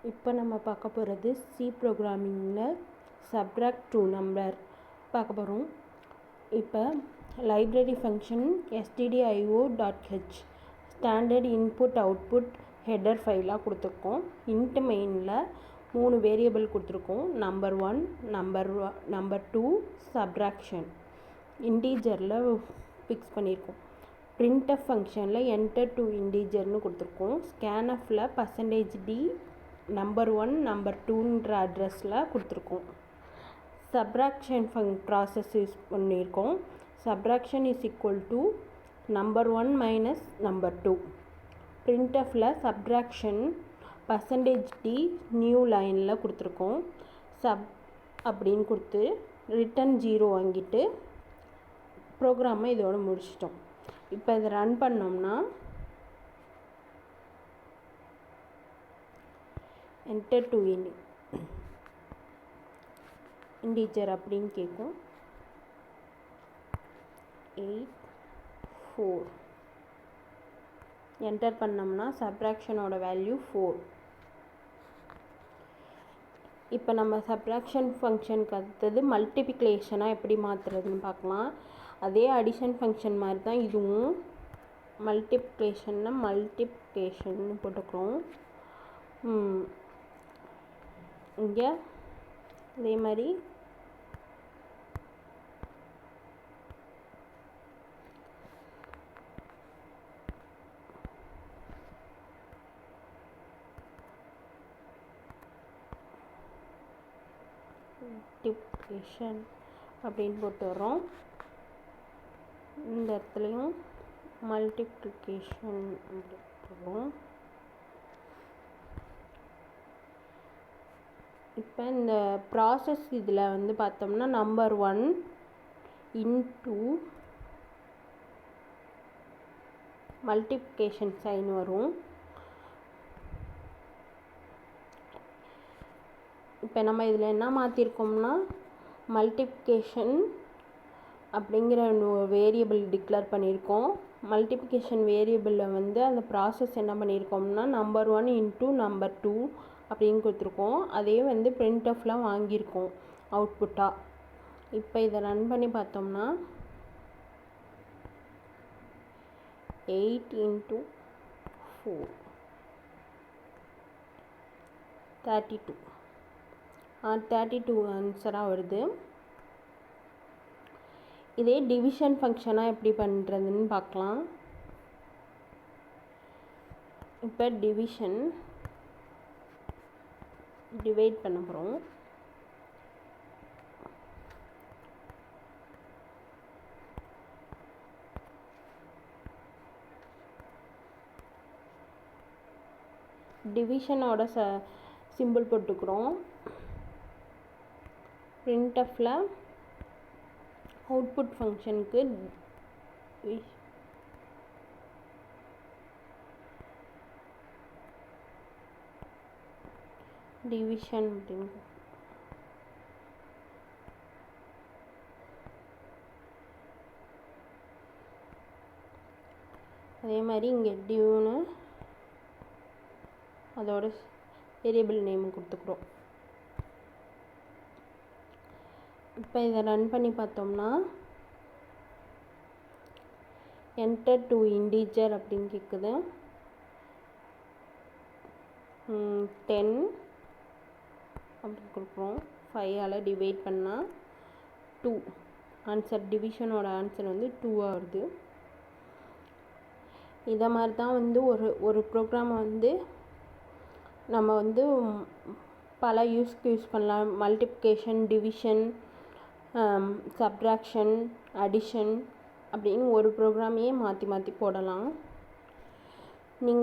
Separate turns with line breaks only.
இப்போ நம்ம பார்க்க போகிறது சி ப்ரோக்ராமிங்கில் சப்ட்ராக்ட் டூ நம்பர் பார்க்க போகிறோம். இப்போ library function stdio.h standard input output header ஃபைலாக கொடுத்துருக்கோம். இன்ட் மெயினில் 3 வேரியபிள் கொடுத்துருக்கோம். நம்பர் 1, நம்பர் 2 சப்ட்ராக்ஷன் இன்டீஜரில் ஃபிக்ஸ் பண்ணியிருக்கோம். printf ஃபங்க்ஷனில் என்டர் டு இன்டீஜர்னு கொடுத்துருக்கோம். ஸ்கேன்எஃப்பில் %d நம்பர் 1 நம்பர் 2ன்ற அட்ரஸில் கொடுத்துருக்கோம். சப்ட்ராக்ஷன் ப்ராசஸ் யூஸ் பண்ணியிருக்கோம். Subtraction is equal to number 1 minus number 2. printfல சப்ட்ராக்ஷன் %d நியூ லைனில் கொடுத்துருக்கோம். அப்படின்னு கொடுத்து ரிட்டன் 0 வாங்கிட்டு ப்ரோக்ராமை இதோட முடிச்சிட்டோம். இப்போ இதை ரன் பண்ணோம்னா என்டர் டு இன்டீஜர் அப்படின்னு கேட்கும். 8 4 என்டர் பண்ணோம்னா சப்ட்ராக்ஷனோட வேல்யூ 4. இப்போ நம்ம சப்ட்ராக்ஷன் ஃபங்க்ஷனுக்கு அடுத்தது மல்டிப்ளிகேஷனாக எப்படி மாற்றுறதுன்னு பார்க்கலாம். அதே அடிஷன் ஃபங்க்ஷன் மாதிரி தான் இதுவும். மல்டிப்ளிகேஷன்னு போட்டுக்கிறோம். இங்கே அதே மாதிரி மல்டிப்ளிகேஷன் அப்படின்னு போட்டு வரோம். இந்த இடத்துலையும் மல்டிப்ளிகேஷன் போடுவோம். இப்போ இந்த ப்ராசஸ் இதில் வந்து பார்த்தோம்னா நம்பர் 1 இன்டூ மல்டிப்ளிகேஷன் சைன் வரும். இப்போ நம்ம இதில் என்ன மாற்றிருக்கோம்னா மல்டிப்ளிகேஷன் அப்படிங்கிற வேரியபிள் டிக்ளேர் பண்ணியிருக்கோம். மல்டிப்ளிகேஷன் வேரியபிளில் வந்து அந்த ப்ராசஸ் என்ன பண்ணியிருக்கோம்னா நம்பர் 1 இன்டூ நம்பர் 2 அப்படின்னு கொடுத்துருக்கோம். அதே வந்து printfல வாங்கியிருக்கோம் அவுட்புட்டாக. இப்போ இதை ரன் பண்ணி பார்த்தோம்னா 8 × 4 32 32 ஆன்சராக வருது. இதே டிவிஷன் ஃபங்க்ஷனாக எப்படி பண்ணுறதுன்னு பார்க்கலாம். இப்போ டிவைட் பண்ண போகிறோம். டிவிஷனோட சிம்பிள் போட்டுக்கிறோம். printfல அவுட்புட் ஃபங்க்ஷனுக்கு டிவிஷன் அப்படின்னு அதே மாதிரி இங்கே டிவ்னு அதோட வேரியபிள் நேம் கொடுத்துக்கிறோம். இப்போ இதை ரன் பண்ணி பார்த்தோம்னா என்டர் டு இன்டீஜர் அப்படின்னு கேட்குது. 10 அப்படின்னு கொடுக்குறோம். 5ஆல் டிவைட் பண்ணால் 2 ஆன்சர். டிவிஷனோட ஆன்சர் வந்து 2ஆக வருது. இதை மாதிரி தான் வந்து ஒரு ப்ரோக்ராமை வந்து நம்ம வந்து பல யூஸ்க்கு யூஸ் பண்ணலாம். மல்டிப்ளிகேஷன், டிவிஷன், சப்ட்ராக்ஷன், அடிஷன் அப்படின்னு ஒரு ப்ரோக்ராமையே மாற்றி மாற்றி போடலாம். நீங்கள்